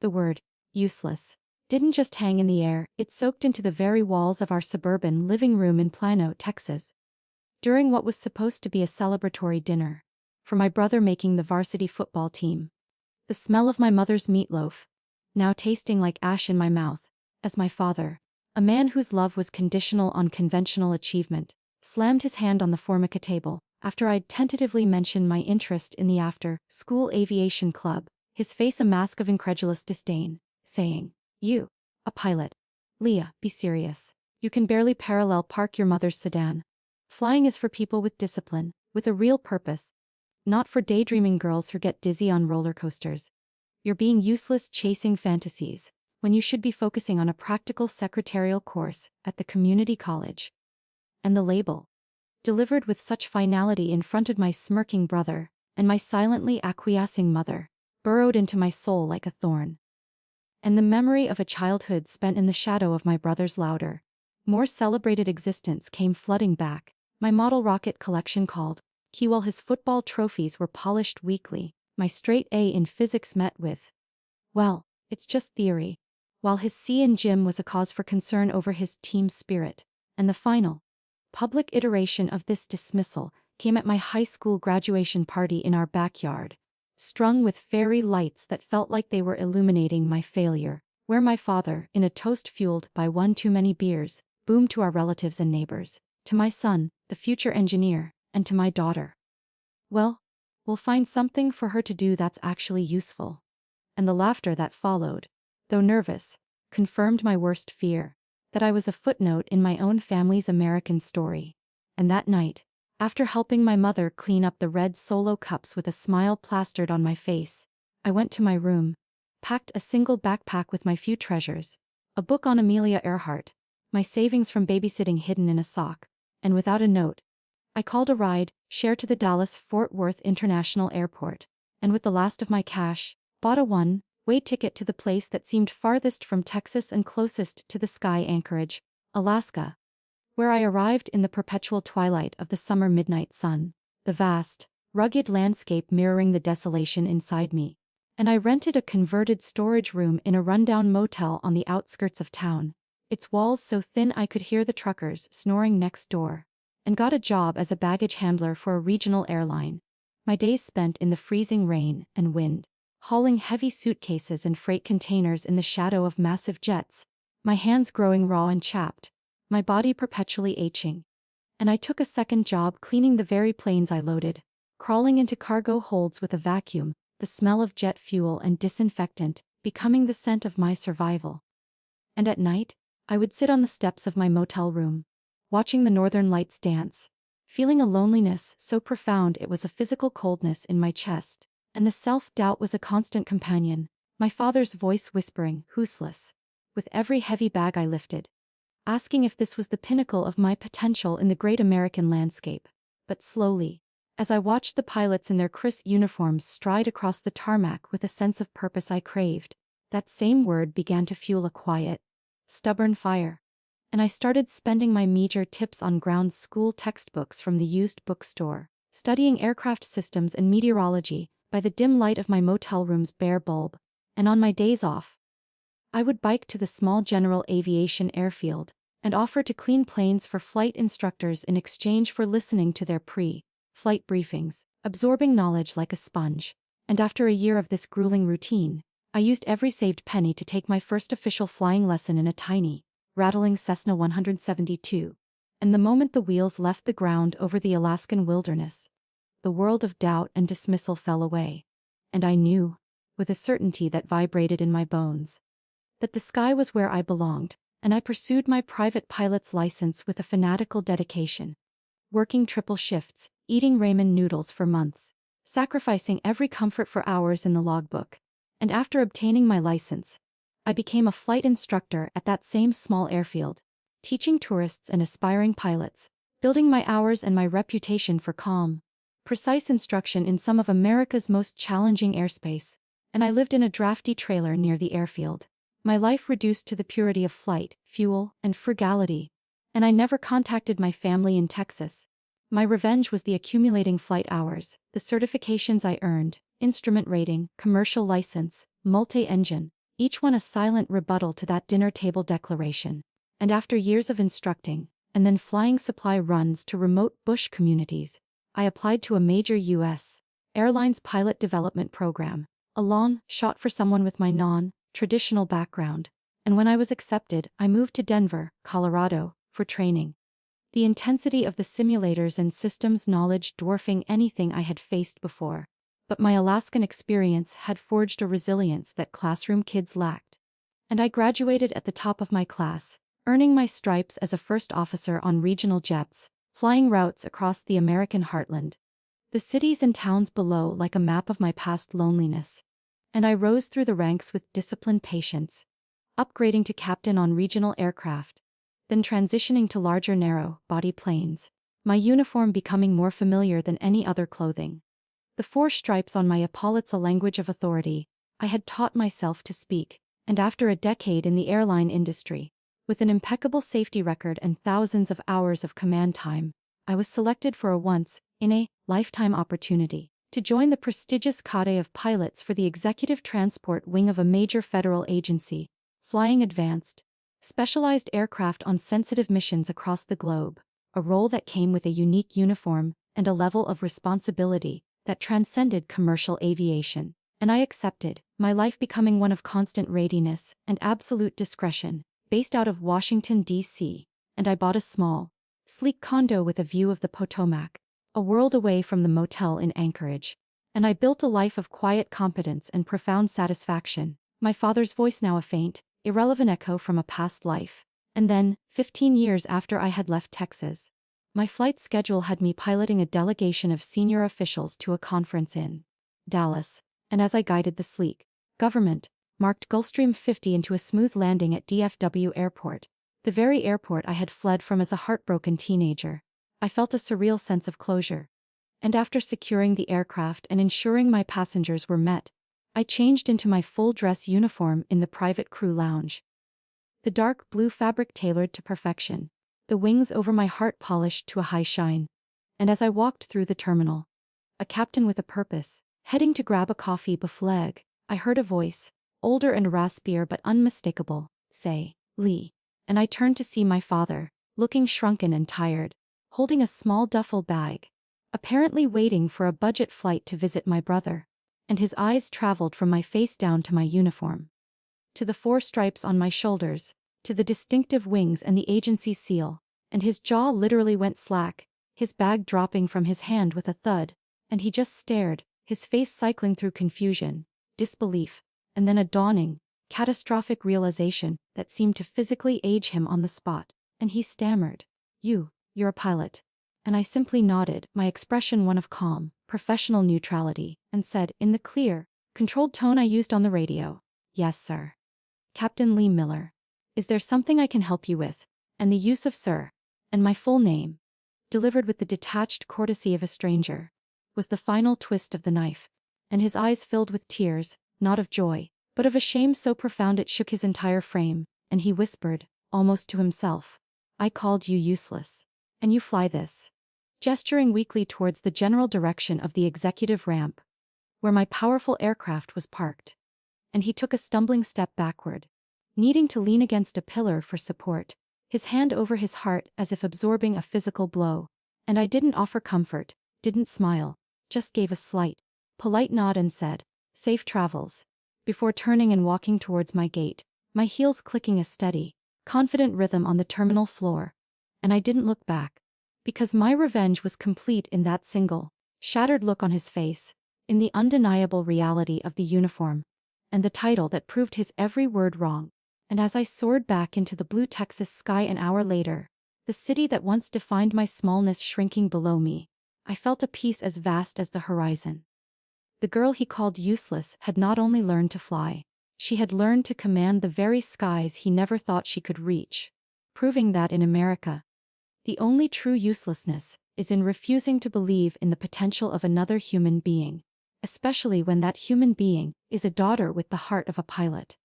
The word, useless, didn't just hang in the air, it soaked into the very walls of our suburban living room in Plano, Texas. During what was supposed to be a celebratory dinner for my brother making the varsity football team. The smell of my mother's meatloaf, now tasting like ash in my mouth, as my father, a man whose love was conditional on conventional achievement, slammed his hand on the formica table after I'd tentatively mentioned my interest in the after-school aviation club, his face a mask of incredulous disdain, saying, "You, a pilot. Leah, be serious. You can barely parallel park your mother's sedan. Flying is for people with discipline, with a real purpose. Not for daydreaming girls who get dizzy on roller coasters. You're being useless chasing fantasies, when you should be focusing on a practical secretarial course at the community college." And the label, delivered with such finality in front of my smirking brother and my silently acquiescing mother, burrowed into my soul like a thorn. And the memory of a childhood spent in the shadow of my brother's louder, more celebrated existence came flooding back. My model rocket collection called key while his football trophies were polished weekly, my straight A in physics met with, well, it's just theory, while his C in gym was a cause for concern over his team spirit. And the final, public iteration of this dismissal came at my high school graduation party in our backyard, strung with fairy lights that felt like they were illuminating my failure, where my father, in a toast fueled by one too many beers, boomed to our relatives and neighbors, to my son, the future engineer, and to my daughter. "Well, we'll find something for her to do that's actually useful." And the laughter that followed, though nervous, confirmed my worst fear, that I was a footnote in my own family's American story. And that night, after helping my mother clean up the red Solo cups with a smile plastered on my face, I went to my room, packed a single backpack with my few treasures, a book on Amelia Earhart, my savings from babysitting hidden in a sock, and without a note, I called a ride, share to the Dallas-Fort Worth International Airport, and with the last of my cash, bought a one-way ticket to the place that seemed farthest from Texas and closest to the sky, Anchorage, Alaska, where I arrived in the perpetual twilight of the summer midnight sun, the vast, rugged landscape mirroring the desolation inside me. And I rented a converted storage room in a rundown motel on the outskirts of town, its walls so thin I could hear the truckers snoring next door, and got a job as a baggage handler for a regional airline. My days spent in the freezing rain and wind, hauling heavy suitcases and freight containers in the shadow of massive jets, my hands growing raw and chapped, my body perpetually aching. And I took a second job cleaning the very planes I loaded, crawling into cargo holds with a vacuum, the smell of jet fuel and disinfectant becoming the scent of my survival. And at night, I would sit on the steps of my motel room, watching the northern lights dance, feeling a loneliness so profound it was a physical coldness in my chest, and the self-doubt was a constant companion, my father's voice whispering, "Useless," with every heavy bag I lifted, asking if this was the pinnacle of my potential in the great American landscape. But slowly, as I watched the pilots in their crisp uniforms stride across the tarmac with a sense of purpose I craved, that same word began to fuel a quiet, stubborn fire. And I started spending my meager tips on ground school textbooks from the used bookstore, studying aircraft systems and meteorology by the dim light of my motel room's bare bulb. And on my days off, I would bike to the small general aviation airfield and offer to clean planes for flight instructors in exchange for listening to their pre-flight briefings, absorbing knowledge like a sponge. And after a year of this grueling routine, I used every saved penny to take my first official flying lesson in a tiny, rattling Cessna 172. And the moment the wheels left the ground over the Alaskan wilderness, the world of doubt and dismissal fell away. And I knew, with a certainty that vibrated in my bones, that the sky was where I belonged, and I pursued my private pilot's license with a fanatical dedication, working triple shifts, eating ramen noodles for months, sacrificing every comfort for hours in the logbook. And after obtaining my license, I became a flight instructor at that same small airfield, teaching tourists and aspiring pilots, building my hours and my reputation for calm, precise instruction in some of America's most challenging airspace. And I lived in a drafty trailer near the airfield, my life reduced to the purity of flight, fuel, and frugality. And I never contacted my family in Texas. My revenge was the accumulating flight hours, the certifications I earned, instrument rating, commercial license, multi-engine, each one a silent rebuttal to that dinner table declaration. And after years of instructing, and then flying supply runs to remote bush communities, I applied to a major U.S. Airlines pilot development program, a long shot for someone with my non-traditional background. And when I was accepted, I moved to Denver, Colorado, for training. The intensity of the simulators and systems knowledge dwarfing anything I had faced before. But my Alaskan experience had forged a resilience that classroom kids lacked. And I graduated at the top of my class, earning my stripes as a first officer on regional jets, flying routes across the American heartland. The cities and towns below like a map of my past loneliness. And I rose through the ranks with disciplined patience, upgrading to captain on regional aircraft, then transitioning to larger narrow-body planes, my uniform becoming more familiar than any other clothing. The 4 stripes on my epaulette's a language of authority I had taught myself to speak, and after a decade in the airline industry, with an impeccable safety record and thousands of hours of command time, I was selected for a once-in-a-lifetime opportunity to join the prestigious cadre of pilots for the executive transport wing of a major federal agency, flying advanced, specialized aircraft on sensitive missions across the globe, a role that came with a unique uniform and a level of responsibility that transcended commercial aviation. And I accepted, my life becoming one of constant readiness and absolute discretion, based out of Washington, D.C., and I bought a small, sleek condo with a view of the Potomac, a world away from the motel in Anchorage. And I built a life of quiet competence and profound satisfaction, my father's voice now a faint, irrelevant echo from a past life. And then, 15 years after I had left Texas, my flight schedule had me piloting a delegation of senior officials to a conference in Dallas, and as I guided the sleek, government-marked Gulfstream 50 into a smooth landing at DFW Airport, the very airport I had fled from as a heartbroken teenager, I felt a surreal sense of closure. And after securing the aircraft and ensuring my passengers were met, I changed into my full-dress uniform in the private crew lounge. The dark blue fabric tailored to perfection, the wings over my heart polished to a high shine. And as I walked through the terminal, a captain with a purpose, heading to grab a coffee buffleg, I heard a voice, older and raspier but unmistakable, say, "Lee." And I turned to see my father, looking shrunken and tired, holding a small duffel bag, apparently waiting for a budget flight to visit my brother. And his eyes traveled from my face down to my uniform, to the 4 stripes on my shoulders, to the distinctive wings and the agency seal, and his jaw literally went slack, his bag dropping from his hand with a thud, and he just stared, his face cycling through confusion, disbelief, and then a dawning, catastrophic realization that seemed to physically age him on the spot, and he stammered, "You're a pilot." And I simply nodded, my expression one of calm, professional neutrality, and said, in the clear, controlled tone I used on the radio, "Yes, sir. Captain Lee Miller. Is there something I can help you with?" And the use of "sir," and my full name, delivered with the detached courtesy of a stranger, was the final twist of the knife. And his eyes filled with tears, not of joy, but of a shame so profound it shook his entire frame, and he whispered, almost to himself, "I called you useless. And you fly this," gesturing weakly towards the general direction of the executive ramp, where my powerful aircraft was parked. And he took a stumbling step backward, needing to lean against a pillar for support, his hand over his heart as if absorbing a physical blow. And I didn't offer comfort, didn't smile, just gave a slight, polite nod and said, "Safe travels," before turning and walking towards my gate, my heels clicking a steady, confident rhythm on the terminal floor. And I didn't look back, because my revenge was complete in that single, shattered look on his face, in the undeniable reality of the uniform, and the title that proved his every word wrong. And as I soared back into the blue Texas sky an hour later, the city that once defined my smallness shrinking below me, I felt a peace as vast as the horizon. The girl he called useless had not only learned to fly, she had learned to command the very skies he never thought she could reach, proving that in America, the only true uselessness is in refusing to believe in the potential of another human being, especially when that human being is a daughter with the heart of a pilot.